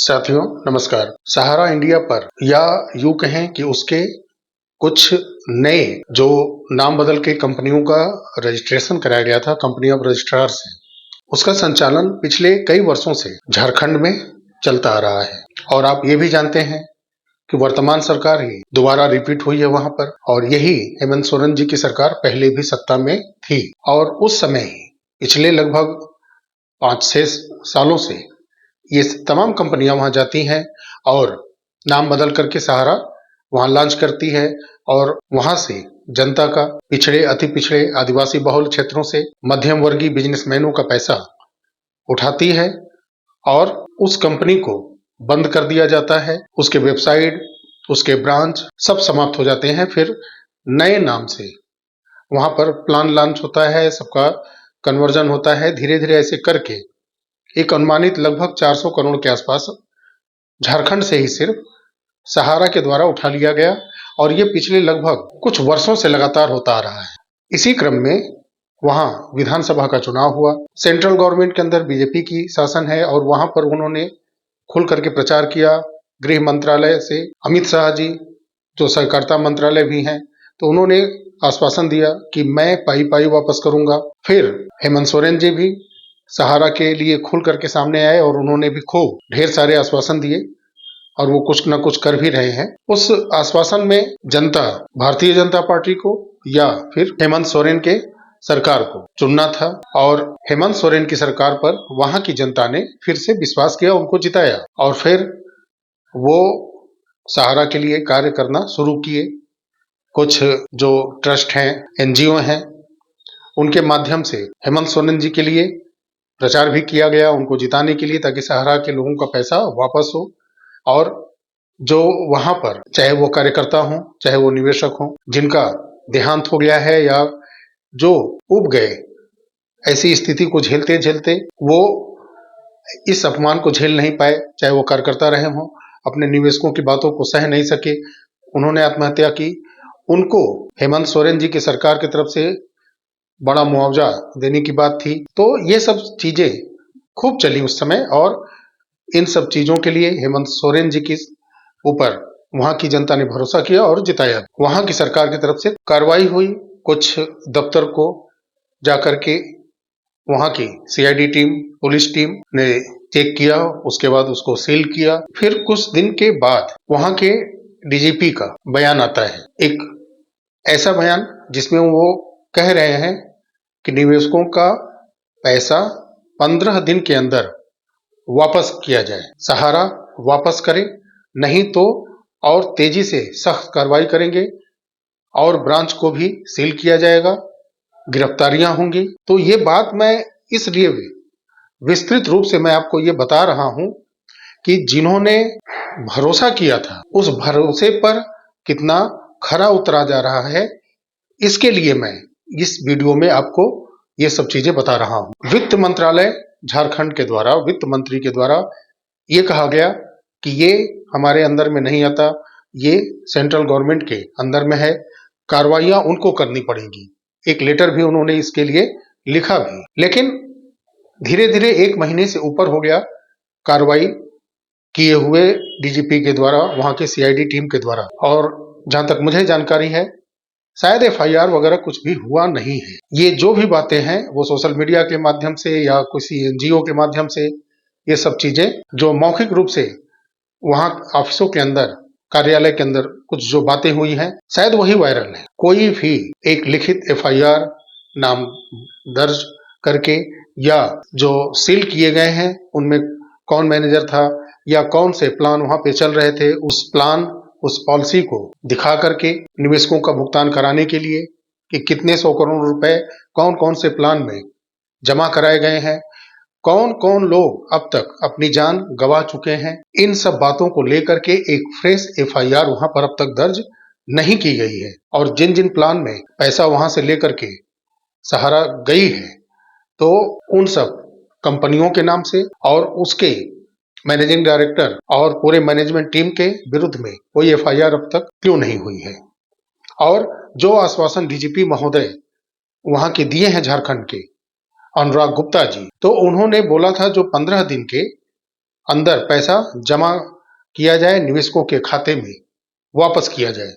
साथियों नमस्कार। सहारा इंडिया पर या यूं कहें कि उसके कुछ नए जो नाम बदल के कंपनियों का रजिस्ट्रेशन कराया गया था कंपनी ऑफ रजिस्ट्रार से, उसका संचालन पिछले कई वर्षों से झारखंड में चलता आ रहा है। और आप ये भी जानते हैं कि वर्तमान सरकार ही दोबारा रिपीट हुई है वहां पर, और यही हेमंत सोरेन जी की सरकार पहले भी सत्ता में थी। और उस समय ही पिछले लगभग 5-6 सालों से ये तमाम कंपनियां वहां जाती हैं और नाम बदल करके सहारा वहां लॉन्च करती है, और वहां से जनता का, पिछड़े, अति पिछड़े, आदिवासी बहुल क्षेत्रों से मध्यम वर्गीय बिजनेसमैनों का पैसा उठाती है और उस कंपनी को बंद कर दिया जाता है। उसके वेबसाइट, उसके ब्रांच सब समाप्त हो जाते हैं। फिर नए नाम से वहां पर प्लान लॉन्च होता है, सबका कन्वर्जन होता है। धीरे धीरे ऐसे करके एक अनुमानित लगभग 400 करोड़ के आसपास झारखंड से ही सिर्फ सहारा के द्वारा उठा लिया गया, और ये पिछले लगभग कुछ वर्षों से लगातार होता आ रहा है। इसी क्रम में वहां विधानसभा का चुनाव हुआ। सेंट्रल गवर्नमेंट के अंदर बीजेपी की शासन है और वहां पर उन्होंने खुल करके प्रचार किया। गृह मंत्रालय से अमित शाह जी, जो सहकारिता मंत्रालय भी हैं, तो उन्होंने आश्वासन दिया कि मैं पाई पाई वापस करूंगा। फिर हेमंत सोरेन जी भी सहारा के लिए खुल करके सामने आए और उन्होंने भी खूब ढेर सारे आश्वासन दिए, और वो कुछ न कुछ कर भी रहे हैं। उस आश्वासन में जनता भारतीय जनता पार्टी को या फिर हेमंत सोरेन के सरकार को चुनना था, और हेमंत सोरेन की सरकार पर वहां की जनता ने फिर से विश्वास किया, उनको जिताया, और फिर वो सहारा के लिए कार्य करना शुरू किए। कुछ जो ट्रस्ट हैं, एनजीओ हैं, उनके माध्यम से हेमंत सोरेन जी के लिए प्रचार भी किया गया, उनको जिताने के लिए, ताकि सहारा के लोगों का पैसा वापस हो। और जो वहां पर, चाहे वो कार्यकर्ता हों, चाहे वो निवेशक हों, जिनका देहांत हो गया है या जो उब गए, ऐसी स्थिति को झेलते झेलते वो इस अपमान को झेल नहीं पाए, चाहे वो कार्यकर्ता रहे हों, अपने निवेशकों की बातों को सह नहीं सके, उन्होंने आत्महत्या की। उनको हेमंत सोरेन जी की सरकार की तरफ से बड़ा मुआवजा देने की बात थी। तो ये सब चीजें खूब चली उस समय, और इन सब चीजों के लिए हेमंत सोरेन जी की ऊपर वहां की जनता ने भरोसा किया और जिताया। वहां की सरकार की तरफ से कार्रवाई हुई। कुछ दफ्तर को जाकर के वहां की सीआईडी टीम, पुलिस टीम ने चेक किया, उसके बाद उसको सील किया। फिर कुछ दिन के बाद वहां के डीजीपी का बयान आता है, एक ऐसा बयान जिसमें वो कह रहे हैं कि निवेशकों का पैसा 15 दिन के अंदर वापस किया जाए, सहारा वापस करे, नहीं तो और तेजी से सख्त कार्रवाई करेंगे और ब्रांच को भी सील किया जाएगा, गिरफ्तारियां होंगी। तो ये बात मैं इसलिए भी विस्तृत रूप से मैं आपको ये बता रहा हूं कि जिन्होंने भरोसा किया था, उस भरोसे पर कितना खरा उतरा जा रहा है, इसके लिए मैं इस वीडियो में आपको ये सब चीजें बता रहा हूं। वित्त मंत्रालय झारखंड के द्वारा, वित्त मंत्री के द्वारा ये कहा गया कि ये हमारे अंदर में नहीं आता, ये सेंट्रल गवर्नमेंट के अंदर में है, कार्रवाइयां उनको करनी पड़ेगी। एक लेटर भी उन्होंने इसके लिए लिखा भी। लेकिन धीरे धीरे 1 महीने से ऊपर हो गया कार्रवाई किए हुए डीजीपी के द्वारा, वहां के सीआईडी टीम के द्वारा, और जहां तक मुझे जानकारी है शायद एफआईआर वगैरह कुछ भी हुआ नहीं है। ये जो भी बातें हैं वो सोशल मीडिया के माध्यम से या किसी एनजीओ के माध्यम से, ये सब चीजें जो मौखिक रूप से वहां ऑफिसों के अंदर, कार्यालय के अंदर कुछ जो बातें हुई हैं, शायद वही वायरल है। कोई भी एक लिखित एफआईआर नाम दर्ज करके या जो सील किए गए हैं उनमें कौन मैनेजर था या कौन से प्लान वहां पे चल रहे थे, उस प्लान, उस पॉलिसी को दिखा करके निवेशकों का भुगतान कराने के लिए कि कितने 100 करोड़ रुपए कौन कौन से प्लान में जमा कराए गए हैं, कौन कौन लोग अब तक अपनी जान गंवा चुके हैं, इन सब बातों को लेकर के एक फ्रेश एफआईआर वहां पर अब तक दर्ज नहीं की गई है। और जिन जिन प्लान में पैसा वहां से लेकर के सहारा गई है, तो उन सब कंपनियों के नाम से और उसके मैनेजिंग डायरेक्टर और पूरे मैनेजमेंट टीम के विरुद्ध में कोई एफआईआर अब तक क्यों नहीं हुई है। और जो आश्वासन डीजीपी महोदय वहां के दिए हैं झारखंड के, अनुराग गुप्ता जी, तो उन्होंने बोला था जो 15 दिन के अंदर पैसा जमा किया जाए, निवेशकों के खाते में वापस किया जाए।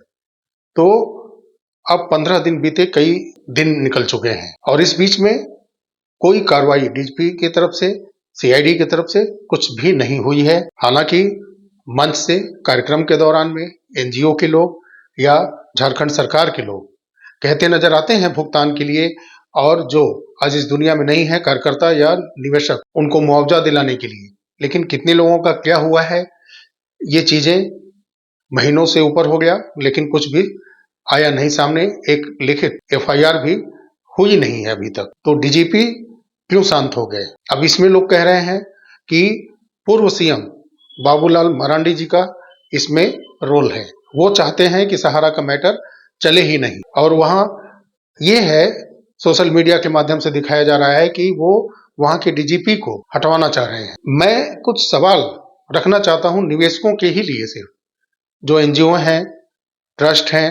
तो अब 15 दिन बीते, कई दिन निकल चुके हैं और इस बीच में कोई कार्रवाई डीजीपी की तरफ से, सीआईडी की तरफ से कुछ भी नहीं हुई है। हालांकि मंच से कार्यक्रम के दौरान में एनजीओ के लोग या झारखंड सरकार के लोग कहते नजर आते हैं भुगतान के लिए, और जो आज इस दुनिया में नहीं है कार्यकर्ता या निवेशक, उनको मुआवजा दिलाने के लिए। लेकिन कितने लोगों का क्या हुआ है, ये चीजें महीनों से ऊपर हो गया, लेकिन कुछ भी आया नहीं सामने। एक लिखित एफआईआर भी हुई नहीं है अभी तक। तो डीजीपी क्यों शांत हो गए? अब इसमें लोग कह रहे हैं कि पूर्व सीएम बाबूलाल मरांडी जी का इसमें रोल है। वो चाहते हैं कि सहारा का मैटर चले ही नहीं, और वहां ये है, सोशल मीडिया के माध्यम से दिखाया जा रहा है कि वो वहां के डीजीपी को हटवाना चाह रहे हैं। मैं कुछ सवाल रखना चाहता हूं निवेशकों के ही लिए, सिर्फ जो एनजीओ हैं, ट्रस्ट हैं,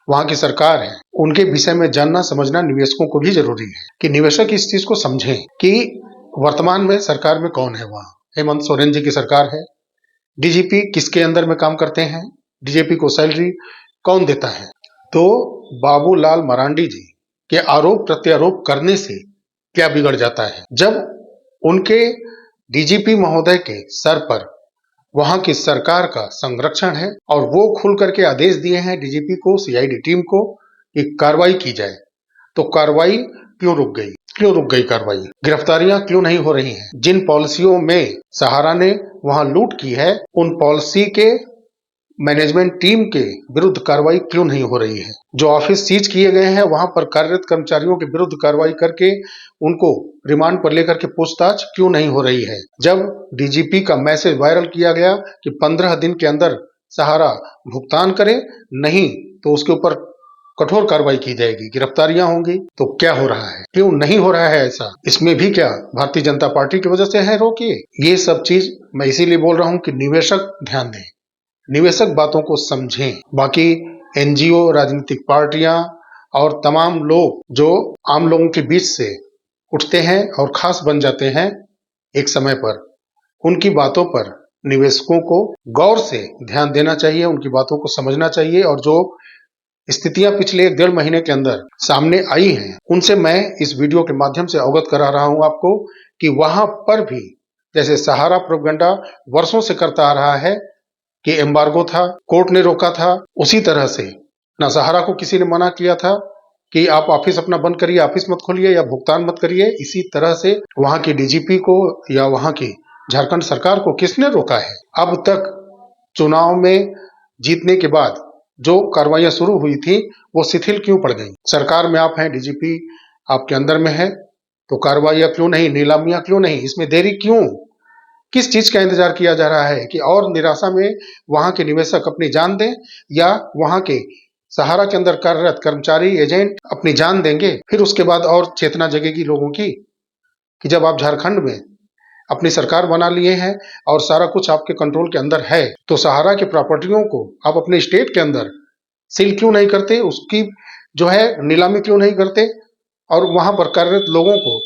वहां की सरकार है, उनके विषय में जानना समझना निवेशकों को भी जरूरी है कि निवेशक इस चीज को समझें कि वर्तमान में सरकार में कौन है। वहां हेमंत सोरेन जी की सरकार है। डीजीपी किसके अंदर में काम करते हैं, डीजीपी को सैलरी कौन देता है? तो बाबूलाल मरांडी जी के आरोप प्रत्यारोप करने से क्या बिगड़ जाता है, जब उनके डीजीपी महोदय के सर पर वहां की सरकार का संरक्षण है और वो खुल करके आदेश दिए हैं डीजीपी को, सीआईडी टीम को कि कार्रवाई की जाए। तो कार्रवाई क्यों रुक गई? क्यों रुक गई कार्रवाई? गिरफ्तारियां क्यों नहीं हो रही हैं? जिन पॉलिसियों में सहारा ने वहां लूट की है, उन पॉलिसी के मैनेजमेंट टीम के विरुद्ध कार्रवाई क्यों नहीं हो रही है? जो ऑफिस सीज किए गए हैं, वहां पर कार्यरत कर्मचारियों के विरुद्ध कार्रवाई करके उनको रिमांड पर लेकर के पूछताछ क्यों नहीं हो रही है? जब डीजीपी का मैसेज वायरल किया गया कि 15 दिन के अंदर सहारा भुगतान करे, नहीं तो उसके ऊपर कठोर कार्रवाई की जाएगी, गिरफ्तारियां होंगी, तो क्या हो रहा है? क्यों नहीं हो रहा है ऐसा? इसमें भी क्या भारतीय जनता पार्टी की वजह से है रोकिए? ये सब चीज मैं इसीलिए बोल रहा हूं कि निवेशक ध्यान दें, निवेशक बातों को समझें। बाकी एनजीओ, राजनीतिक पार्टियां और तमाम लोग जो आम लोगों के बीच से उठते हैं और खास बन जाते हैं एक समय पर, उनकी बातों पर निवेशकों को गौर से ध्यान देना चाहिए, उनकी बातों को समझना चाहिए। और जो स्थितियां पिछले 1.5 महीने के अंदर सामने आई हैं, उनसे मैं इस वीडियो के माध्यम से अवगत करा रहा हूं आपको कि वहां पर भी जैसे सहारा प्रोपेगेंडा वर्षों से करता आ रहा है कि एम्बार्गो था, कोर्ट ने रोका था, उसी तरह से ना सहारा को किसी ने मना किया था कि आप ऑफिस अपना बंद करिए, ऑफिस मत खोलिए या भुगतान मत करिए। इसी तरह से वहां की डीजीपी को या वहां की झारखंड सरकार को किसने रोका है? अब तक चुनाव में जीतने के बाद जो कार्रवाइयां शुरू हुई थी, वो शिथिल क्यों पड़ गई? सरकार में आप हैं, डीजीपी आपके अंदर में है, तो कार्रवाइयां क्यों नहीं, नीलामियां क्यों नहीं, इसमें देरी क्यों? किस चीज का इंतजार किया जा रहा है कि और निराशा में वहां के निवेशक अपनी जान दें, या वहां के सहारा के अंदर कार्यरत कर्मचारी, एजेंट अपनी जान देंगे? फिर उसके बाद और चेतना जगेगी लोगों की कि जब आप झारखंड में अपनी सरकार बना लिए हैं और सारा कुछ आपके कंट्रोल के अंदर है, तो सहारा की प्रॉपर्टियों को आप अपने स्टेट के अंदर सील क्यों नहीं करते, उसकी जो है नीलामी क्यों नहीं करते, और वहां पर कार्यरत लोगों को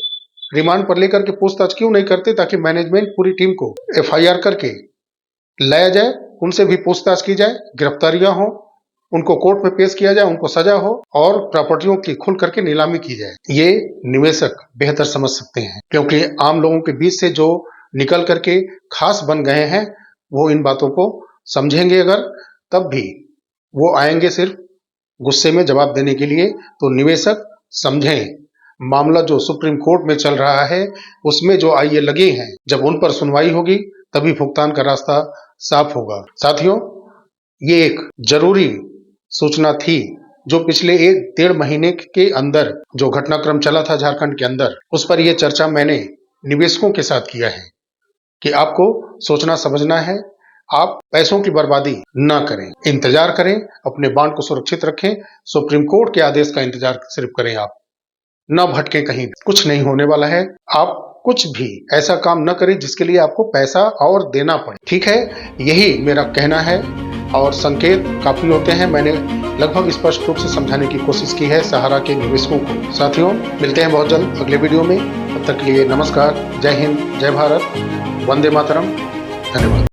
रिमांड पर लेकर के पूछताछ क्यों नहीं करते, ताकि मैनेजमेंट पूरी टीम को एफआईआर करके लाया जाए, उनसे भी पूछताछ की जाए, गिरफ्तारियां हो, उनको कोर्ट में पेश किया जाए, उनको सजा हो और प्रॉपर्टियों की खुल करके नीलामी की जाए। ये निवेशक बेहतर समझ सकते हैं, क्योंकि आम लोगों के बीच से जो निकल करके खास बन गए हैं, वो इन बातों को समझेंगे अगर, तब भी वो आएंगे सिर्फ गुस्से में जवाब देने के लिए। तो निवेशक समझें, मामला जो सुप्रीम कोर्ट में चल रहा है, उसमें जो आईए लगे हैं, जब उन पर सुनवाई होगी तभी भुगतान का रास्ता साफ होगा। साथियों, ये एक जरूरी सूचना थी जो पिछले 1-1.5 महीने के अंदर जो घटनाक्रम चला था झारखंड के अंदर, उस पर यह चर्चा मैंने निवेशकों के साथ किया है कि आपको सोचना समझना है, आप पैसों की बर्बादी ना करें, इंतजार करें, अपने बॉन्ड को सुरक्षित रखें, सुप्रीम कोर्ट के आदेश का इंतजार सिर्फ करें, आप न भटके कहीं, कुछ नहीं होने वाला है। आप कुछ भी ऐसा काम न करें जिसके लिए आपको पैसा और देना पड़े, ठीक है? यही मेरा कहना है और संकेत काफी होते हैं। मैंने लगभग स्पष्ट रूप से समझाने की कोशिश की है सहारा के निवेशकों को। साथियों, मिलते हैं बहुत जल्द अगले वीडियो में, तब तक के लिए नमस्कार, जय हिंद, जय भारत। वंदे मातरम। धन्यवाद।